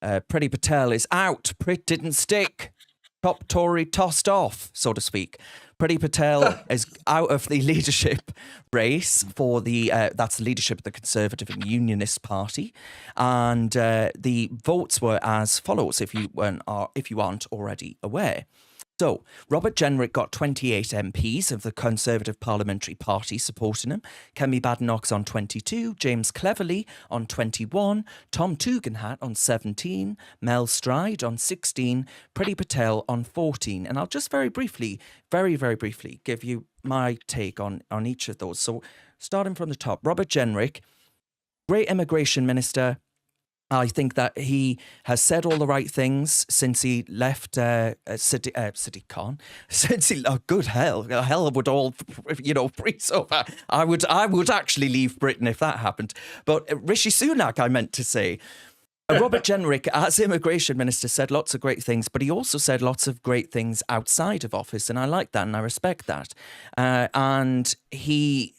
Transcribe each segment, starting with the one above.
Priti Patel is out. Prit didn't stick. Top Tory tossed off, so to speak. Priti Patel is out of the leadership race for that's the leadership of the Conservative and Unionist Party, and the votes were as follows. If you aren't already aware. So, Robert Jenrick got 28 MPs of the Conservative Parliamentary Party supporting him. Kemi Badenoch's on 22, James Cleverly on 21, Tom Tugendhat on 17, Mel Stride on 16, Priti Patel on 14. And I'll just very briefly give you my take on each of those. So, starting from the top, Robert Jenrick, great immigration minister. I think that he has said all the right things since he left City Con. Since he, good hell would all, freeze over. I would actually leave Britain if that happened. But Rishi Sunak, I meant to say. Robert Jenrick, as immigration minister, said lots of great things, but he also said lots of great things outside of office, and I like that and I respect that. And he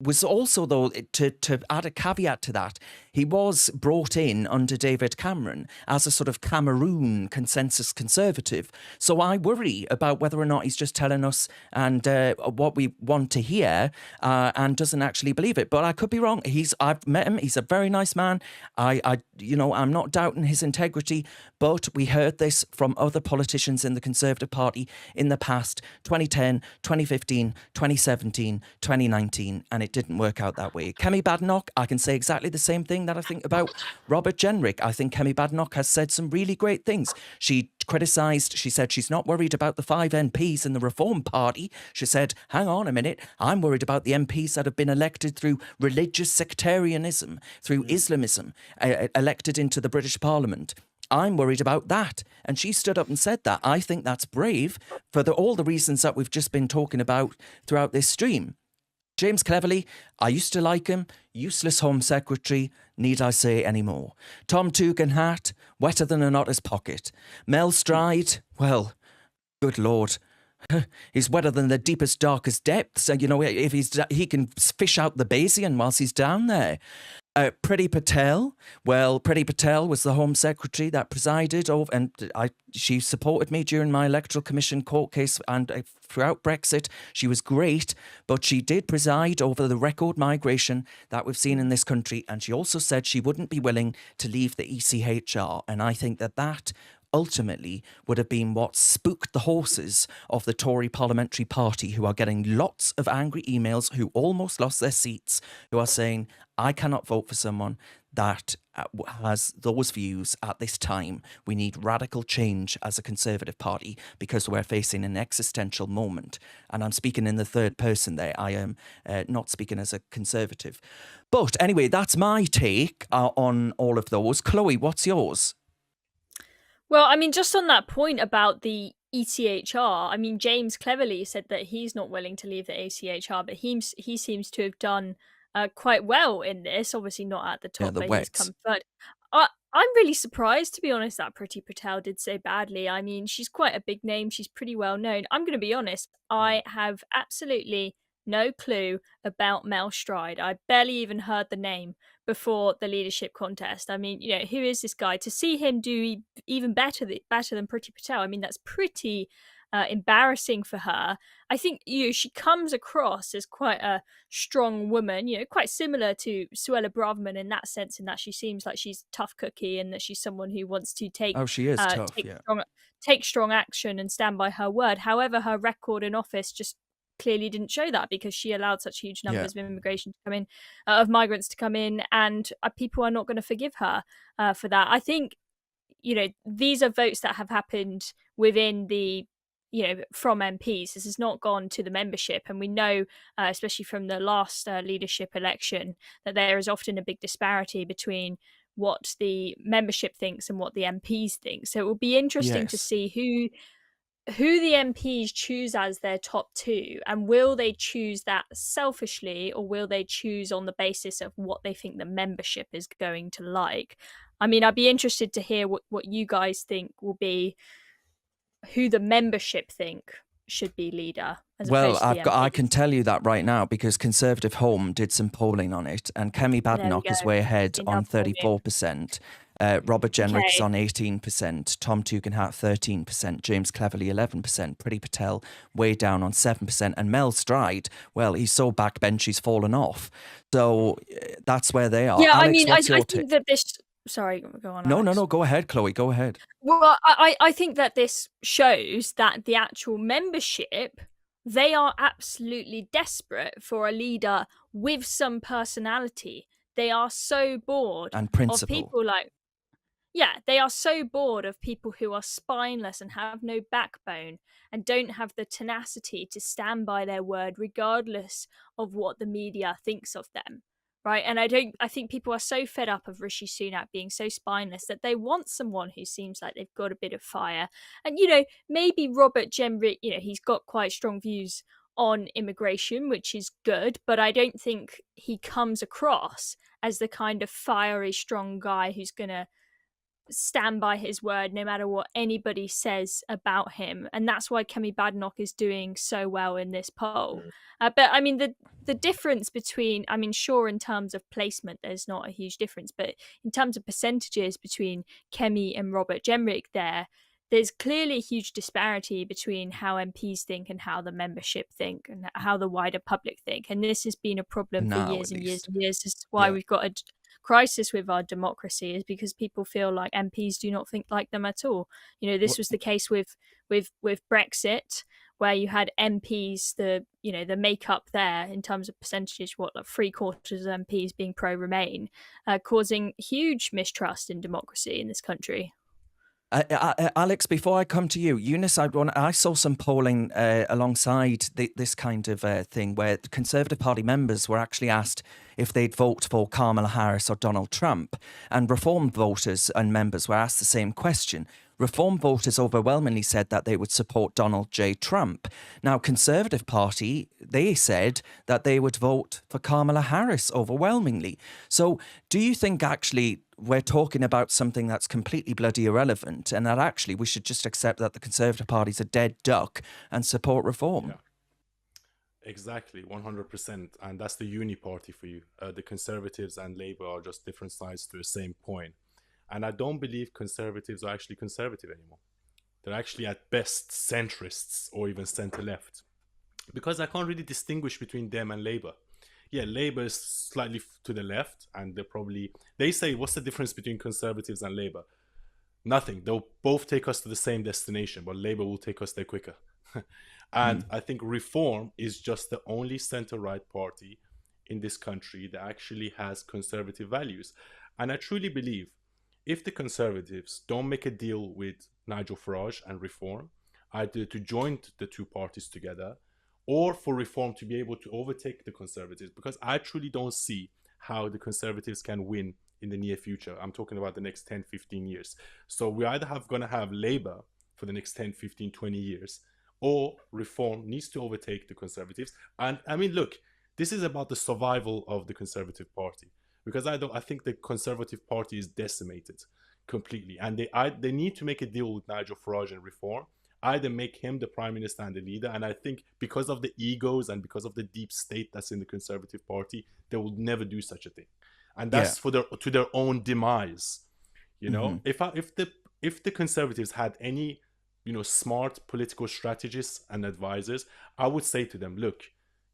was also, though, to add a caveat to that, he was brought in under David Cameron as a sort of Cameroon consensus conservative. So I worry about whether or not he's just telling us and what we want to hear and doesn't actually believe it. But I could be wrong. I've met him. He's a very nice man. I'm not doubting his integrity, but we heard this from other politicians in the Conservative Party in the past, 2010, 2015, 2017, 2019, and it didn't work out that way. Kemi Badenoch, I can say exactly the same thing that I think about Robert Jenrick. I think Kemi Badenoch has said some really great things. She said she's not worried about the 5 MPs in the Reform Party. She said, hang on a minute, I'm worried about the MPs that have been elected through religious sectarianism, through Islamism, elected into the British Parliament. I'm worried about that. And she stood up and said that. I think that's brave for all the reasons that we've just been talking about throughout this stream. James Cleverly, I used to like him. Useless Home Secretary, need I say any more? Tom Tugendhat, wetter than an otter's pocket. Mel Stride, well, good Lord. He's wetter than the deepest, darkest depths. If he can fish out the Bayesian whilst he's down there. Priti Patel, Priti Patel was the Home Secretary that presided over, and she supported me during my Electoral Commission court case and throughout Brexit. She was great, but she did preside over the record migration that we've seen in this country, and she also said she wouldn't be willing to leave the ECHR, and I think that ultimately would have been what spooked the horses of the Tory Parliamentary Party, who are getting lots of angry emails, who almost lost their seats, who are saying, I cannot vote for someone that has those views at this time. We need radical change as a Conservative Party because we're facing an existential moment. And I'm speaking in the third person there. I am not speaking as a Conservative. But anyway, that's my take on all of those. Chloe, what's yours? Well, I mean, just on that point about the ECHR, I mean, James Cleverly said that he's not willing to leave the ECHR, but he seems to have done quite well in this. Obviously not at the top, but he's come third. I'm really surprised, to be honest, that Priti Patel did so badly. I mean, she's quite a big name. She's pretty well known. I'm going to be honest. I have absolutely no clue about Mel Stride. I barely even heard the name before the leadership contest. I mean, who is this guy? To see him do even better than Priti Patel, I mean, that's pretty embarrassing for her. I think she comes across as quite a strong woman, quite similar to Suella Braverman in that sense, in that she seems like she's a tough cookie and that she's someone who wants to take strong action and stand by her word. However, her record in office just clearly didn't show that, because she allowed such huge numbers of immigration to come in, of migrants to come in, and people are not going to forgive her for that. I think these are votes that have happened within the from MPs. This has not gone to the membership, and we know especially from the last leadership election that there is often a big disparity between what the membership thinks and what the MPs think. So it will be interesting to see who the MPs choose as their top 2, and will they choose that selfishly, or will they choose on the basis of what they think the membership is going to like? I mean, I'd be interested to hear what you guys think will be who the membership think should be leader. as Well, opposed to the I MPs. can tell you that right now because Conservative Home did some polling on it, and Kemi There we Badenoch is go. way ahead See, on now polling. 34%. Robert Jenrick is Okay. on 18%, Tom Tugendhat 13%, James Cleverly 11%, Priti Patel way down on 7%, and Mel Stride, well, he's so backbench he's fallen off. So that's where they are. Yeah, I Alex, mean, what's I your think that this. Sorry, go on, No, Alex. go ahead, Chloe, go ahead. Well, I think that this shows that the actual membership, they are absolutely desperate for a leader with some personality. They are so bored And of principle. people like, yeah, they are so bored of people who are spineless and have no backbone and don't have the tenacity to stand by their word regardless of what the media thinks of them. Right. And I think people are so fed up of Rishi Sunak being so spineless that they want someone who seems like they've got a bit of fire. And, maybe Robert Jenrick, he's got quite strong views on immigration, which is good, but I don't think he comes across as the kind of fiery, strong guy who's going to stand by his word no matter what anybody says about him, and that's why Kemi Badenoch is doing so well in this poll. But I mean, the difference between, I mean, sure, in terms of placement there's not a huge difference, but in terms of percentages between Kemi and Robert Jenrick, there's clearly a huge disparity between how MPs think and how the membership think and how the wider public think, and this has been a problem for Now, years at and years least. and years. This is why Yeah. we've got a crisis with our democracy, is because people feel like MPs do not think like them at all. This was the case with Brexit, where you had MPs, the makeup there in terms of percentages, like 3/4 of MPs being pro-Remain, causing huge mistrust in democracy in this country. Alex, before I come to you, Eunice, I saw some polling alongside this kind of thing where the Conservative Party members were actually asked if they'd vote for Kamala Harris or Donald Trump, and Reform voters and members were asked the same question. Reform voters overwhelmingly said that they would support Donald J. Trump. Now, Conservative Party, they said that they would vote for Kamala Harris overwhelmingly. So do you think actually we're talking about something that's completely bloody irrelevant, and that actually we should just accept that the Conservative Party's a dead duck and support reform? Yeah. Exactly, 100%. And that's the uni party for you. The Conservatives and Labour are just different sides to the same coin. And I don't believe Conservatives are actually conservative anymore. They're actually at best centrists or even centre-left. Because I can't really distinguish between them and Labour. Yeah, Labour is slightly to the left, and they say, what's the difference between Conservatives and Labour? Nothing. They'll both take us to the same destination, but Labour will take us there quicker. And I think Reform is just the only centre-right party in this country that actually has conservative values. And I truly believe if the Conservatives don't make a deal with Nigel Farage and Reform, either to join the two parties together or for Reform to be able to overtake the Conservatives, because I truly don't see how the Conservatives can win in the near future. I'm talking about the next 10, 15 years. So we either going to have Labour for the next 10, 15, 20 years, or Reform needs to overtake the Conservatives. And I mean, look, this is about the survival of the Conservative Party, because I think the Conservative Party is decimated completely, and they need to make a deal with Nigel Farage and Reform, either make him the Prime Minister and the leader. And I think because of the egos and because of the deep state that's in the Conservative Party, they will never do such a thing, and that's to their own demise. If the Conservatives had any smart political strategists and advisors, I would say to them, look,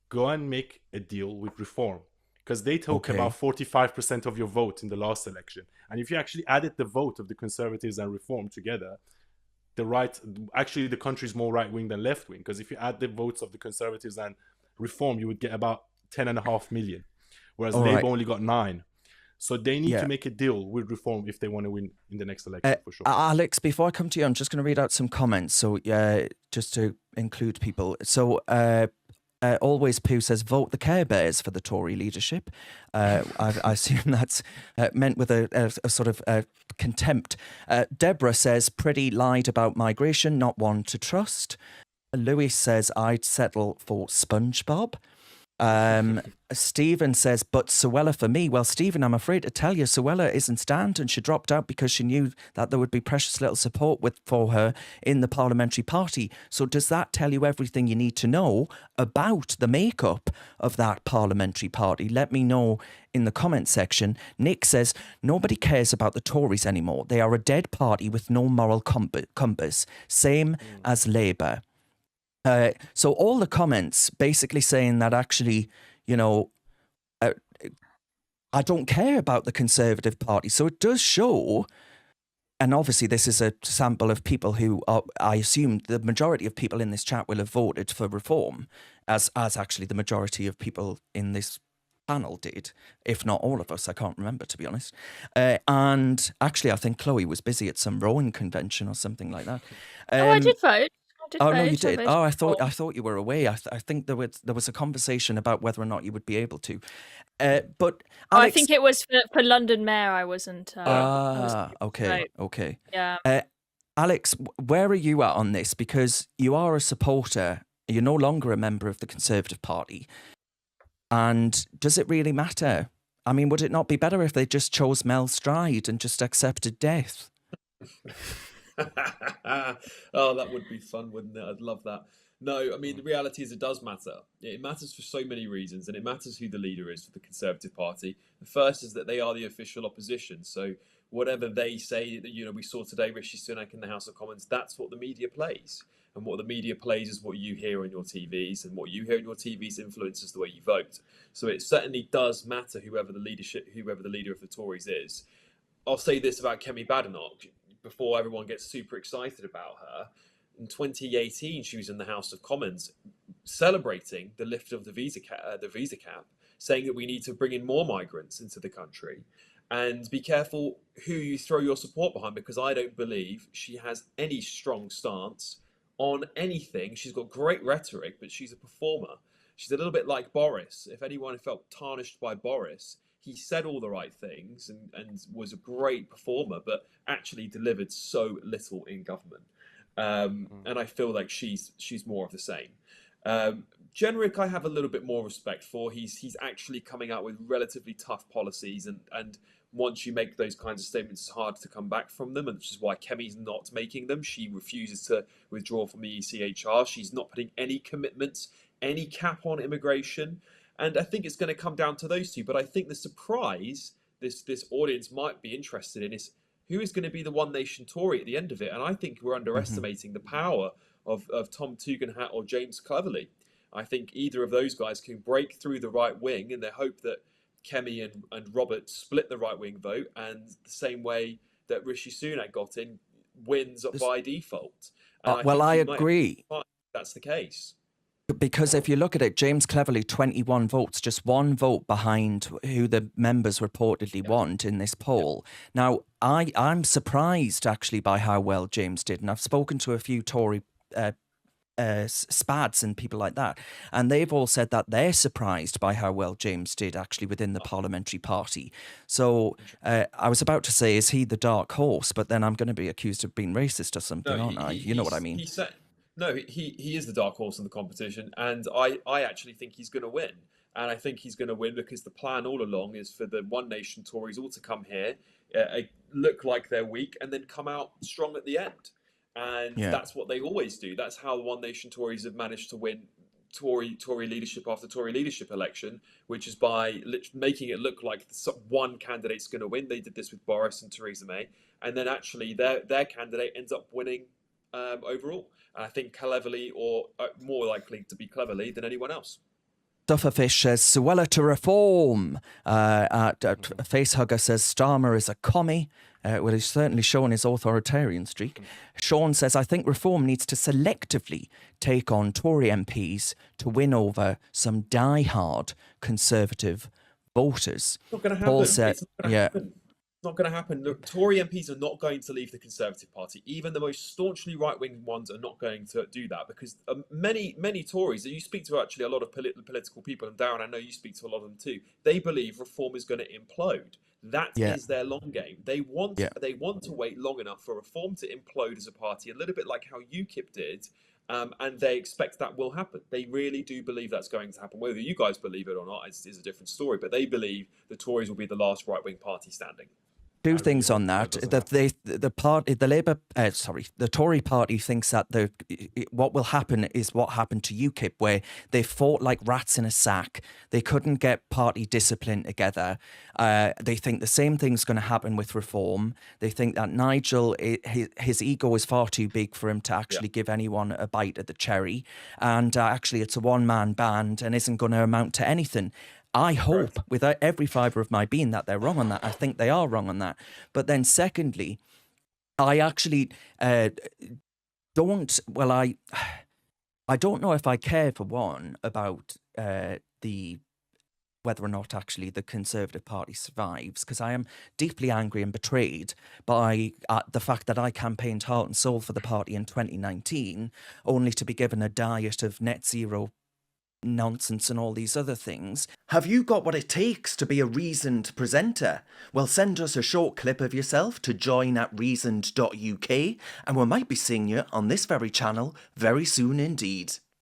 go and make a deal with Reform, because they took about 45% of your vote in the last election. And if you actually added the vote of the Conservatives and Reform together, the country is more right-wing than left-wing, because if you add the votes of the Conservatives and Reform, you would get about 10.5 million, whereas Labour only got 9. So they need to make a deal with Reform if they want to win in the next election, for sure. Alex, before I come to you, I'm just going to read out some comments. So just to include people. So Always Pooh says, vote the Care Bears for the Tory leadership. I assume that's meant with a sort of contempt. Deborah says, Priti lied about migration, not one to trust. Louis says, I'd settle for SpongeBob. Stephen says, but Suella for me. Well, Stephen, I'm afraid to tell you, Suella isn't Stanton. She dropped out because she knew that there would be precious little support for her in the parliamentary party. So does that tell you everything you need to know about the makeup of that parliamentary party? Let me know in the comment section. Nick says, nobody cares about the Tories anymore. They are a dead party with no moral compass. Same as Labour. So all the comments basically saying that actually, I don't care about the Conservative Party. So it does show, and obviously this is a sample of people who are, I assume the majority of people in this chat will have voted for reform, as actually the majority of people in this panel did, if not all of us. I can't remember, to be honest. And actually, I think Chloe was busy at some rowing convention or something like that. I did vote. Oh no, you did. Oh, I thought you were away. I think there was a conversation about whether or not you would be able to. But Alex, I think it was for London Mayor. I wasn't. Okay. Yeah. Alex, where are you at on this? Because you are a supporter. You're no longer a member of the Conservative Party. And does it really matter? I mean, would it not be better if they just chose Mel Stride and just accepted death? Oh, that would be fun, wouldn't it? I'd love that. No, I mean, the reality is it does matter. It matters for so many reasons, and it matters who the leader is for the Conservative Party. The first is that they are the official opposition. So whatever they say, we saw today Rishi Sunak in the House of Commons, that's what the media plays. And what the media plays is what you hear on your TVs, and what you hear on your TVs influences the way you vote. So it certainly does matter whoever the leader of the Tories is. I'll say this about Kemi Badenoch before everyone gets super excited about her. In 2018, she was in the House of Commons celebrating the lift of the visa cap, saying that we need to bring in more migrants into the country. And be careful who you throw your support behind, because I don't believe she has any strong stance on anything. She's got great rhetoric, but she's a performer. She's a little bit like Boris. If anyone felt tarnished by Boris, he said all the right things and was a great performer, but actually delivered so little in government. And I feel like she's more of the same. Jenrick, I have a little bit more respect for. He's actually coming out with relatively tough policies, and once you make those kinds of statements, it's hard to come back from them, and which is why Kemi's not making them. She refuses to withdraw from the ECHR. She's not putting any commitments, any cap on immigration. And I think it's going to come down to those two. But I think the surprise this audience might be interested in is who is going to be the One Nation Tory at the end of it. And I think we're underestimating the power of Tom Tugendhat or James Cleverly. I think either of those guys can break through the right wing, in the hope that Kemi and Robert split the right wing vote, and the same way that Rishi Sunak got in, wins by default. Well, I agree. That's the case. Because if you look at it, James Cleverly, 21 votes, just one vote behind who the members reportedly want in this poll. Now, I'm surprised actually by how well James did. And I've spoken to a few Tory spads and people like that, and they've all said that they're surprised by how well James did actually within the parliamentary party. So I was about to say, is he the dark horse? But then I'm going to be accused of being racist or something, aren't I? You know what I mean? He is the dark horse in the competition, and I actually think he's going to win. And I think he's going to win because the plan all along is for the One Nation Tories all to come here, look like they're weak, and then come out strong at the end. And that's what they always do. That's how the One Nation Tories have managed to win Tory leadership after Tory leadership election, which is by making it look like one candidate's going to win. They did this with Boris and Theresa May, and then actually their candidate ends up winning overall. And I think Cleverly, or more likely to be Cleverly than anyone else. Dufferfish says Suella to reform. Facehugger says Starmer is a commie. Well, he's certainly shown his authoritarian streak. Sean says, I think reform needs to selectively take on Tory MPs to win over some die-hard Conservative voters. It's not going to happen. Paul said, It's not going to happen. Look, Tory MPs are not going to leave the Conservative Party. Even the most staunchly right-wing ones are not going to do that, because many Tories, that you speak to actually a lot of political people, and Darren, I know you speak to a lot of them too, they believe reform is going to implode. That is their long game. They want to wait long enough for reform to implode as a party, a little bit like how UKIP did, and they expect that will happen. They really do believe that's going to happen. Whether you guys believe it or not is a different story, but they believe the Tories will be the last right-wing party standing. Two things on that. The Tory party thinks that what will happen is what happened to UKIP, where they fought like rats in a sack. They couldn't get party discipline together. They think the same thing's going to happen with reform. They think that Nigel, his ego is far too big for him to actually give anyone a bite at the cherry. And actually, it's a one-man band and isn't going to amount to anything. I hope with every fibre of my being that they're wrong on that. I think they are wrong on that. But then secondly, I actually don't know if I care, for one, about whether or not actually the Conservative Party survives, because I am deeply angry and betrayed by the fact that I campaigned heart and soul for the party in 2019, only to be given a diet of net zero nonsense and all these other things. Have you got what it takes to be a reasoned presenter? Well, send us a short clip of yourself to join@reasoned.uk and we might be seeing you on this very channel very soon indeed.